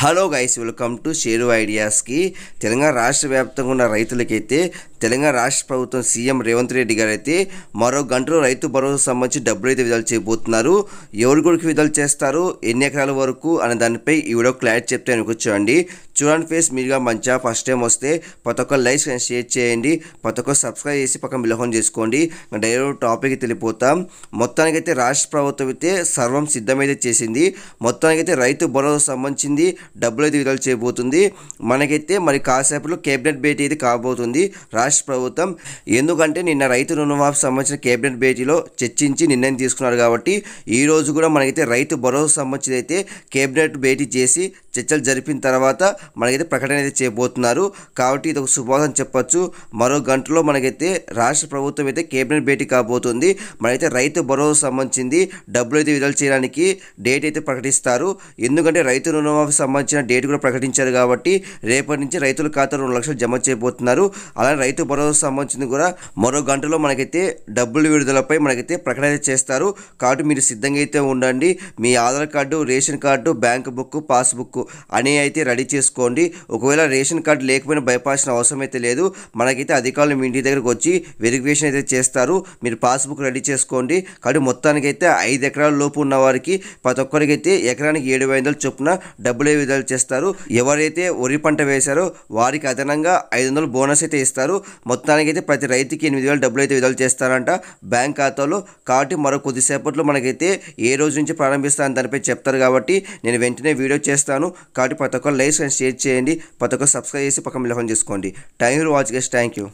Hello guys, welcome to Sheru ఐడియాస్కి. తెలంగాణ రాష్ట్ర వ్యాప్తంగా ఉన్న రైతులకైతే తెలంగాణ రాష్ట్ర ప్రభుత్వం సీఎం రేవంత్ రెడ్డి గారు అయితే మరో గంటలో రైతు భరోసా సంబంధించి డబ్బులు అయితే విడుదల చేయబోతున్నారు. ఎవరి గురికి విడుదల చేస్తారు, ఎన్ని ఎకరాల వరకు అనే దానిపై ఈ వీడియో క్లారిటీ చెప్తే అనుకోవచ్చండి. చూడండి ఫేస్, మీరుగా మంచిగా ఫస్ట్ టైం వస్తే ప్రతి ఒక్క లైక్ అండ్ షేర్ చేయండి, ప్రతి ఒక్క సబ్స్క్రైబ్ చేసి పక్కన బిల్ చేసుకోండి. డైరెక్ట్ టాపిక్ వెళ్ళిపోతాం. మొత్తానికైతే రాష్ట్ర ప్రభుత్వం అయితే సర్వం సిద్ధమైతే చేసింది. మొత్తానికైతే రైతు భరోసా సంబంధించింది డబ్బులు అయితే విడుదల చేయబోతుంది. మనకైతే మరి కాసేపట్లో కేబినెట్ భేటీ అయితే కాబోతుంది రాష్ట్ర ప్రభుత్వం. ఎందుకంటే నిన్న రైతు రుణమాఫీ సంబంధించిన కేబినెట్ భేటీలో చర్చించి నిర్ణయం తీసుకున్నారు కాబట్టి ఈ రోజు కూడా మనకైతే రైతు భరోసా సంబంధించి అయితే కేబినెట్ భేటీ చేసి చర్చలు జరిపిన తర్వాత మనకైతే ప్రకటన అయితే చేయబోతున్నారు. కాబట్టి ఇది ఒక శుభవార్త అని చెప్పొచ్చు. మరో గంటలో మనకైతే రాష్ట్ర ప్రభుత్వం అయితే కేబినెట్ భేటీ కాబోతుంది. మనకైతే రైతు భరోసా సంబంధించింది డబ్బులు అయితే విడుదల చేయడానికి డేట్ అయితే ప్రకటిస్తారు. ఎందుకంటే రైతు రుణమాఫీ సంబంధించిన డేట్ కూడా ప్రకటించారు కాబట్టి రేపటి నుంచి రైతుల ఖాతాలో 2 లక్షలు జమ చేయబోతున్నారు. అలానే రైతు భరోసా సంబంధించింది కూడా మరో గంటలో మనకైతే డబ్బులు విడుదలపై మనకైతే ప్రకటన చేస్తారు. కాబట్టి మీరు సిద్ధంగా అయితే ఉండండి. మీ Aadhaar card, ration card, bank book, passbook అని అయితే రెడీ చేసుకోండి. ఒకవేళ రేషన్ కార్డు లేకపోయినా భయపడాల్సిన అవసరం అయితే లేదు. మనకైతే అధికారులు మీ ఇంటి దగ్గరకు వచ్చి వెరిఫికేషన్ అయితే చేస్తారు. మీరు పాస్బుక్ రెడీ చేసుకోండి. కాబట్టి మొత్తానికైతే 5 ఎకరాల లోపు ఉన్న వారికి ప్రతి ఒక్కరికైతే ఎకరానికి 700 చొప్పున డబ్బులే విడుదల చేస్తారు. ఎవరైతే వరి పంట వేశారో వారికి అదనంగా 500 బోనస్ అయితే ఇస్తారు. మొత్తానికైతే ప్రతి రైతుకి 8,000 డబ్బులు అయితే విడుదల చేస్తారంట బ్యాంక్ ఖాతాలో. కాబట్టి మరో కొద్దిసేపట్లో మనకైతే ఏ రోజు నుంచి ప్రారంభిస్తారని దానిపై చెప్తారు. కాబట్టి నేను వెంటనే వీడియో చేస్తాను. కాబట్టి ప్రతి ఒక్కరు లైక్ అండ్ షేర్ చేయండి, ప్రతి ఒక్కరు సబ్స్క్రైబ్ చేసి పక్కన బిల్ చేసుకోండి. Thank you for watching guys. Thank you.